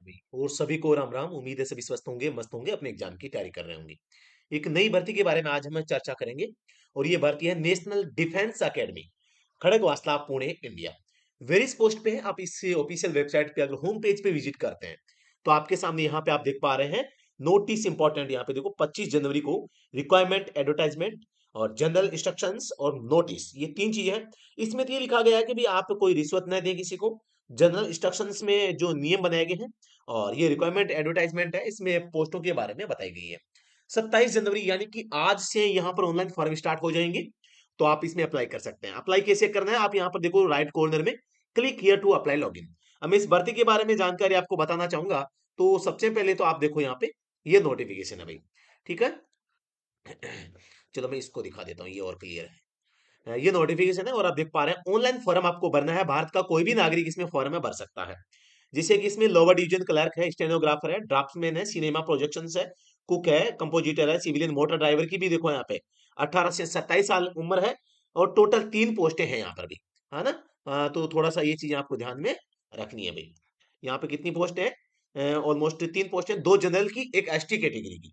भाई और सभी को राम राम। उम्मीद है सभी स्वस्थ होंगे, मस्त होंगे, अपने एग्जाम की तैयारी कर रहे होंगे। एक नई भर्ती के बारे में आज हम चर्चा करेंगे और ये भर्ती है national defence academy, Khadakwasla, Pune, India. Various post पे है। आप इस ऑफिशियल वेबसाइट पे अगर होम पेज पे विजिट करते हैं तो आपके सामने यहाँ पे आप देख पा रहे हैं नोटिस इंपॉर्टेंट। यहाँ पे देखो 25 जनवरी को रिक्वायरमेंट, एडवर्टाइजमेंट और जनरल इंस्ट्रक्शंस और नोटिस, ये तीन चीजें हैं। इसमें तो ये लिखा गया है कि भाई आप कोई रिश्वत न दें किसी को। जनरल इंस्ट्रक्शंस में जो नियम बनाए गए हैं और ये रिक्वायरमेंट एडवर्टाइजमेंट है, इसमें पोस्टों के बारे में बताई गई है। 27 जनवरी यानी कि आज से यहाँ पर ऑनलाइन फॉर्म स्टार्ट हो जाएंगे, तो आप इसमें अप्लाई कर सकते हैं। अप्लाई कैसे करना है, आप यहाँ पर देखो राइट कॉर्नर में click here to apply login. अब मैं इस भर्ती के बारे में जानकारी आपको बताना चाहूंगा। तो सबसे पहले तो आप देखो यहाँ पे ये नोटिफिकेशन है भाई, ठीक है। चलो मैं इसको दिखा देता हूँ, ये और क्लियर है। ये नोटिफिकेशन है और आप देख पा रहे हैं ऑनलाइन फॉर्म आपको भरना है। भारत का कोई भी नागरिक इसमें फॉर्म में भर सकता है। जैसे कि इसमें लोअर डिवीजन क्लर्क है, स्टेनोग्राफर है, ड्राफ्ट्समैन है, सिनेमा प्रोजेक्शन है, कुक है, कंपोजिटर है, सिविलियन मोटर ड्राइवर की भी देखो यहाँ पे 18 से 27 साल उम्र है। और टोटल 3 पोस्टें हैं यहाँ पर भी, है ना। तो थोड़ा सा ये चीजें आपको ध्यान में रखनी है भाई। यहाँ पे कितनी पोस्ट है, ऑलमोस्ट 3 पोस्ट है, 2 जनरल की, एक एसटी कैटेगरी की।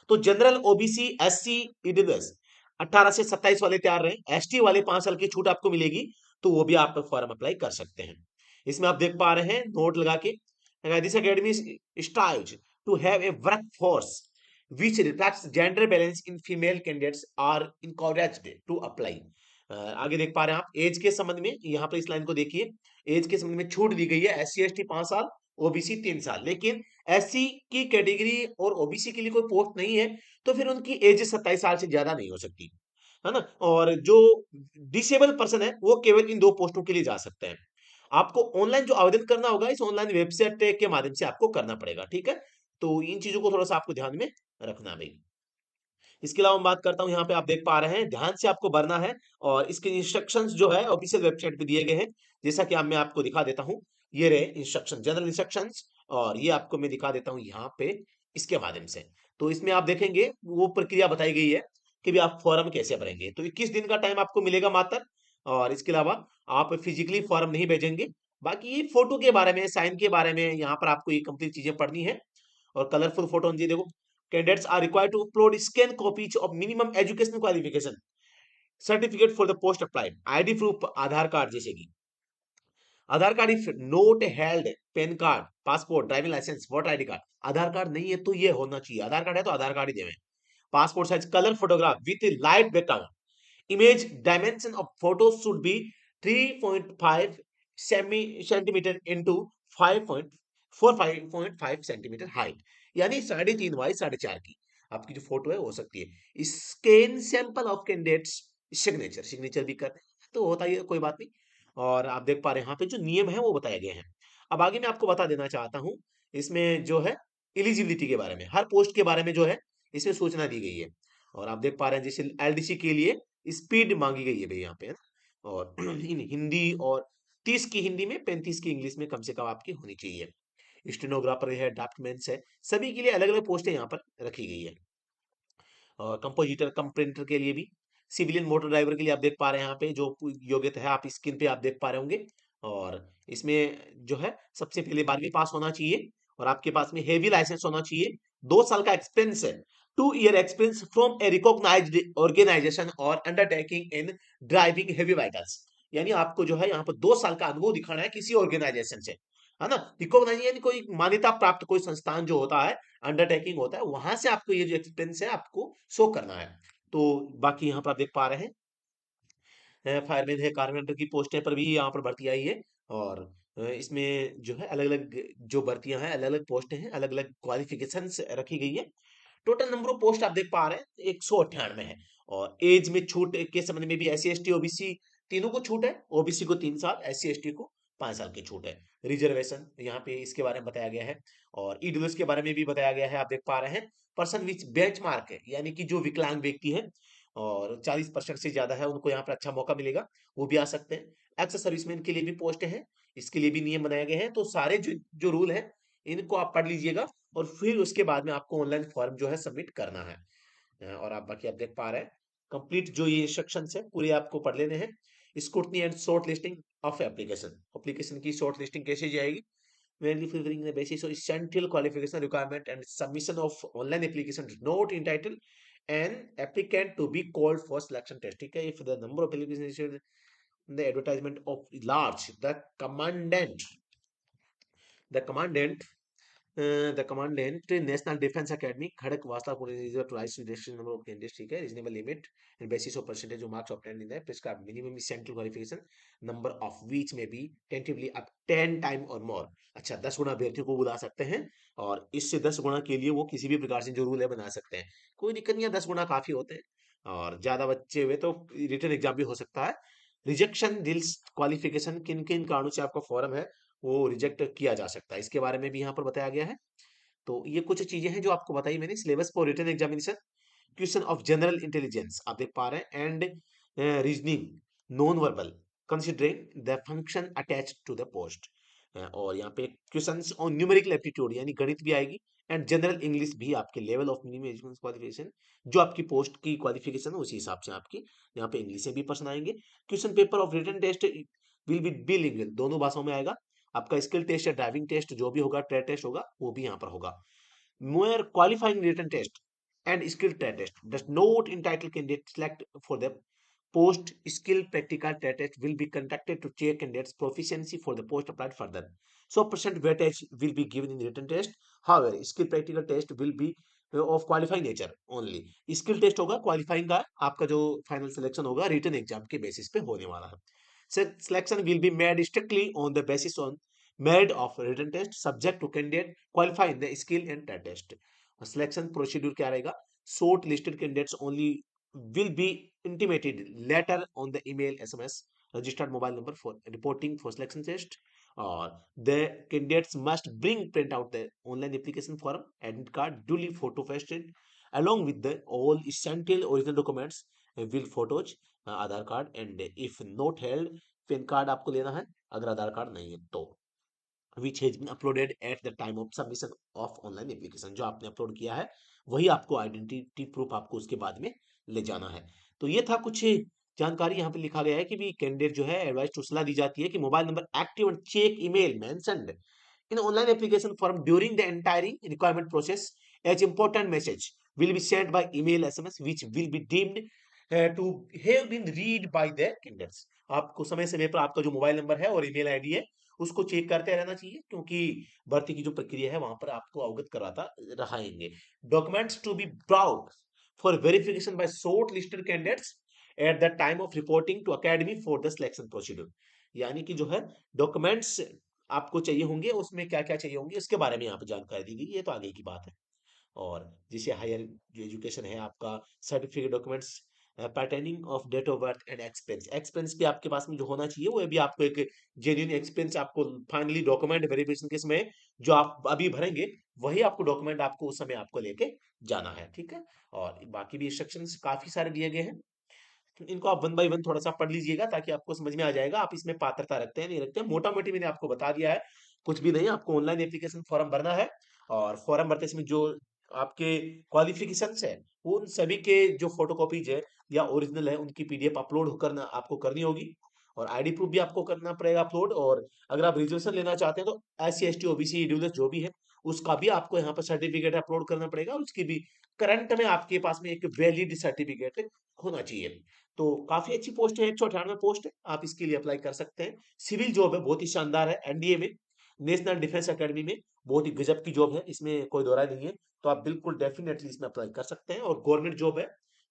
तो जनरल, ओबीसी, एससी, ईडब्ल्यूएस 18 से 27 वाले तैयार रहे। एसटी वाले 5 साल की छूट आपको मिलेगी, तो वो भी आप फॉर्म अप्लाई कर सकते हैं। इसमें आप देख पा रहे हैं नोट लगा के, this academy strives to have a work force which reflects gender balance in female candidates are encouraged to apply। आगे देख पा रहे हैं आप एज के संबंध में, यहाँ पर इस लाइन को देखिए। एज के संबंध में छूट दी गई है, एससी एसटी 5 साल, ओबीसी 3 साल। लेकिन एससी की कैटेगरी और ओबीसी के लिए कोई पोस्ट नहीं है, तो फिर उनकी एज 27 साल से ज्यादा नहीं हो सकती, है ना। और जो डिसेबल पर्सन है वो केवल इन 2 पोस्टों के लिए जा सकते हैं। आपको ऑनलाइन जो आवेदन करना होगा इस ऑनलाइन वेबसाइट के माध्यम से आपको करना पड़ेगा, ठीक है। तो इन चीजों को थोड़ा सा आपको ध्यान में रखना भाई। इसके अलावा मैं बात करता हूँ, यहाँ पे आप देख पा रहे हैं ध्यान से आपको भरना है और इसके इंस्ट्रक्शंस जो है ऑफिशियल वेबसाइट पे दिए गए हैं। जैसा कि अब मैं आपको दिखा देता हूँ, ये रहे इंस्ट्रक्शन, जनरल इंस्ट्रक्शंस, और ये आपको मैं दिखा देता हूँ यहाँ पे इसके माध्यम से। तो इसमें आप देखेंगे वो प्रक्रिया बताई गई है कि भी आप फॉर्म कैसे भरेंगे। तो 21 दिन का टाइम आपको मिलेगा मात्र। और इसके अलावा आप फिजिकली फॉर्म नहीं भेजेंगे। बाकी फोटो के बारे में, साइन के बारे में यहाँ पर आपको ये कंप्लीट चीजें पढ़नी है। और कलरफुल फोटो, जी देखो, candidates are required to upload scan copies of minimum educational qualification certificate for the post applied, id proof, Aadhaar card, जैसे कि Aadhaar card if not held, PAN card, passport, driving licence, voter ID card. Aadhaar card नहीं है तो ये होना चाहिए, आधार card है तो आधार कार्ड ही देवें। Passport size colour photograph with light background, image dimension of photo should be 3.5 centimetre into 5.45 centimetre height, यानी 3.5 बाई 4.5 की आपकी जो फोटो है हो सकती है। Scan sample of candidates signature, signature भी करते हैं तो होता ही है, कोई बात नहीं। और आप देख पा रहे हैं यहाँ पे जो नियम है वो बताए गए हैं। अब आगे मैं आपको बता देना चाहता हूँ इसमें जो है एलिजिबिलिटी के बारे में, हर पोस्ट के बारे में जो है इसमें सूचना दी गई है। और आप देख पा रहे हैं जैसे एलडीसी के लिए स्पीड मांगी गई है भाई यहाँ पे, है ना। और इन हिंदी, और 30 की हिंदी में, 35 की इंग्लिश में कम से कम आपकी होनी चाहिए। स्टेनोग्राफर है, ड्राफ्टमैन्स है, सभी के लिए अलग अलग पोस्टें यहाँ पर रखी गई है। और कंपोजिटर कम प्रिंटर के लिए भी, सिविलियन मोटर ड्राइवर के लिए आप देख पा रहे हैं यहाँ पे जो योग्यता है, आप स्क्रीन पे आप देख पा रहे होंगे। और इसमें जो है सबसे पहले 12वीं पास होना चाहिए और आपके पास में हेवी लाइसेंस होना चाहिए। 2 साल का एक्सपीरियंस है, 2 year experience from a recognised organisation और undertaking in driving heavy vehicles. यानी आपको जो है यहाँ पर 2 साल का अनुभव दिखाना है किसी ऑर्गेनाइजेशन से, है ना। रिकॉग्नाइज यानी कोई मान्यता प्राप्त कोई संस्थान जो होता है, अंडरटेकिंग होता है, वहां से आपको ये जो एक्सपीरियंस है आपको शो करना है। तो बाकी यहाँ पर आप देख पा रहे हैं फायरमैन है, कारपेंटर की पोस्टें पर भी यहाँ पर भर्ती आई है। और इसमें जो है अलग अलग जो भर्तियां हैं, अलग अलग पोस्टें हैं, अलग अलग क्वालिफिकेशन रखी गई है। टोटल नंबर ऑफ पोस्ट आप देख पा रहे हैं 198 है। और एज में छूट के संबंध में भी S C S T OBC तीनों को छूट है। ओबीसी को 3 साल, एस सी एस टी को 5 साल की छूट है। रिजर्वेशन यहाँ पे इसके बारे में बताया गया है। और ईडब्ल्यूएस के बारे में भी बताया गया है, आप देख पा रहे हैं। पर्सन विच बेंचमार्क है, यानी कि जो विकलांग व्यक्ति है और 40% से ज्यादा है, उनको यहाँ पर अच्छा मौका मिलेगा, वो भी आ सकते हैं। एक्स सर्विसमैन के लिए भी पोस्ट है, इसके लिए भी नियम बनाए गए हैं। तो सारे जो जो रूल है इनको आप पढ़ लीजिएगा और फिर उसके बाद में आपको ऑनलाइन फॉर्म जो है सबमिट करना है। और आप बाकी आप देख पा रहे हैं कंप्लीट जो ये इंस्ट्रक्शंस है पूरे आपको पढ़ लेने हैं। Scrutiny and short listing of application, application की शॉर्ट लिस्टिंग कैसे जाएगी, mainly favoring the basis of essential qualification requirement and submission of online application is not entitled an applicant to be called for selection test. ठीक है, if the number of applications issued in the advertisement of large, the commandant National Defense Academy Khadak वास्तापुर is a twice reduction number of candidates. ठीक है, reasonable limit and basis of percentage of marks obtained in the prescribed minimum essential qualification number of which may be tentatively up 10 time or more. अच्छा, 10 गुना अभ्यर्थियों को बुला सकते हैं और इससे 10 गुना के लिए वो किसी भी प्रकार से जो रूल है बना सकते हैं, कोई दिक्कत नहीं है, 10 गुना काफी होते हैं और ज्यादा बच्चे हुए तो रिटर्न एग्जाम भी हो सकता है। रिजेक्शन दिल्स क्वालिफिकेशन किन किन कारणों से आपका फॉर्म है वो रिजेक्ट किया जा सकता है, इसके बारे में भी यहाँ पर बताया गया है। तो ये कुछ चीजें हैं जो आपको बताई मैंने। Syllabus for written examination, question of general intelligence आप देख पा रहे हैं and reasoning, non verbal, considering the function attached to the post, और यहाँ पे क्वेश्चंस ऑन न्यूमेरिकल एप्टीट्यूड यानी गणित भी आएगी एंड जनरल इंग्लिश भी आपके level of minimum education qualification, जो आपकी पोस्ट की क्वालिफिकेशन है उसी हिसाब से आपकी यहाँ पे इंग्लिश में भी प्रश्न आएंगे। Question paper of written test will be bilingual, दोनों भाषाओं में आएगा। आपका स्किल टेस्ट या ड्राइविंग टेस्ट जो भी होगा, ट्रेड टेस्ट होगा, वो भी यहाँ पर होगा। More qualifying written test and skill trade test does not entitle candidate select for the post skill practical trade test will be conducted to check candidates proficiency for the post applied further. So percent weightage will be given in the written test. However, skill practical test will be of qualifying nature only. skill test होगा qualifying का, आपका जो final selection होगा written exam के basis पे होने वाला है। Selection will be made strictly on the basis on merit of written test subject to candidate qualifying the skill and trade test. Selection procedure क्या रहेगा? Short listed candidates only will be intimated later on the email, SMS, registered mobile number for reporting for selection test. Or the candidates must bring print out the online application form, admit card, duly photo pasted, along with the all essential original documents, will photos, Aadhaar card and if not held pan card आपको लेना है अगर आधार card नहीं है तो, which has been uploaded at the time of submission of online application, जो आपने upload किया है वही आपको आइडेंटिटी प्रूफ आपको उसके बाद में ले जाना है। तो ये था कुछ जानकारी, यहाँ पे लिखा गया है कि भी कैंडिडेट जो है एडवाइस टू सलाह दी जाती है कि mobile number active and check email mentioned in online application form during the entire requirement process as important message will be send by email, SMS which will be deemed to have been read by the candidates. आपको समय समय पर आपका जो mobile number है और email ID है उसको चेक करते रहना चाहिए, क्योंकि भर्ती की जो प्रक्रिया है वहां पर आपको अवगत कराता रहेंगे। Documents to be brought for verification by short listed candidates at the time of reporting to academy for the selection procedure, यानी कि जो है डॉक्यूमेंट्स आपको चाहिए होंगे, उसमें क्या क्या चाहिए होंगे उसके बारे में यहाँ पे जानकारी दी गई, ये तो आगे की बात है। और जैसे हायर जो एजुकेशन है आपका certificate documents pertaining of date of birth and expense, expense भी आपके पास में जो होना चाहिए वो भी आपको एक जेन्युइन एक्सपेंस आपको फाइनली डॉक्यूमेंट वेरिफिकेशन के समय जो आप अभी भरेंगे वही आपको डॉक्यूमेंट आपको उस समय आपको लेके जाना है। ठीक है, और बाकी भी इंस्ट्रक्शंस काफी सारे दिए गए हैं, इनको आप वन बाय वन थोड़ा सा पढ़ लीजिएगा ताकि आपको समझ में आ जाएगा आप इसमें पात्रता रखते हैं नहीं रखते हैं। मोटा मोटी मैंने आपको बता दिया है, कुछ भी नहीं, आपको ऑनलाइन एप्लीकेशन फॉर्म भरना है और फॉर्म भरते समय जो आपके क्वालिफिकेशंस है उन सभी के जो फोटोकॉपीज है या ओरिजिनल है उनकी पीडीएफ अपलोड करना आपको करनी होगी और आईडी प्रूफ भी आपको करना पड़ेगा अपलोड। और अगर आप रिजर्वेशन लेना चाहते हैं तो S C S T OBC EWS जो भी है उसका भी आपको यहाँ पर सर्टिफिकेट अपलोड करना पड़ेगा और उसकी भी करंट में आपके पास में एक वैलिड सर्टिफिकेट होना चाहिए। तो काफी अच्छी पोस्ट है, 198 पोस्ट है, आप इसके लिए अप्लाई कर सकते हैं। सिविल जॉब है, बहुत ही शानदार है, एनडीए में नेशनल डिफेंस एकेडमी में बहुत ही गजब की जॉब है, इसमें कोई दो राय नहीं है। तो आप बिल्कुल डेफिनेटली इसमें अप्लाई कर सकते हैं और गवर्नमेंट जॉब है,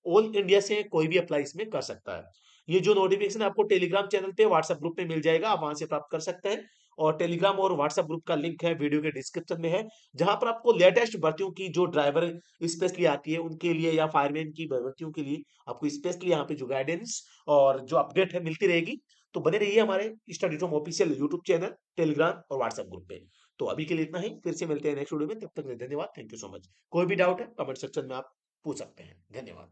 ऑल इंडिया से कोई भी अप्लाई इसमें कर सकता है। ये जो नोटिफिकेशन आपको टेलीग्राम चैनल पे व्हाट्सएप ग्रुप पे मिल जाएगा, आप वहां से प्राप्त कर सकते हैं। और टेलीग्राम और व्हाट्सएप ग्रुप का लिंक है वीडियो के डिस्क्रिप्शन में है, जहां पर आपको लेटेस्ट भर्तियों की जो ड्राइवर स्पेशली आती है उनके लिए या फायरमैन की भर्तियों के लिए आपको स्पेशली यहाँ पे जो गाइडेंस और जो अपडेट है मिलती रहेगी। तो बने रहिए हमारे study home official YouTube channel, Telegram और व्हाट्सएप ग्रुप पे। तो अभी के लिए इतना ही, फिर से मिलते हैं नेक्स्ट वीडियो में, तब तक के लिए धन्यवाद, थैंक यू सो मच। कोई भी डाउट है कमेंट सेक्शन में आप पूछ सकते हैं, धन्यवाद।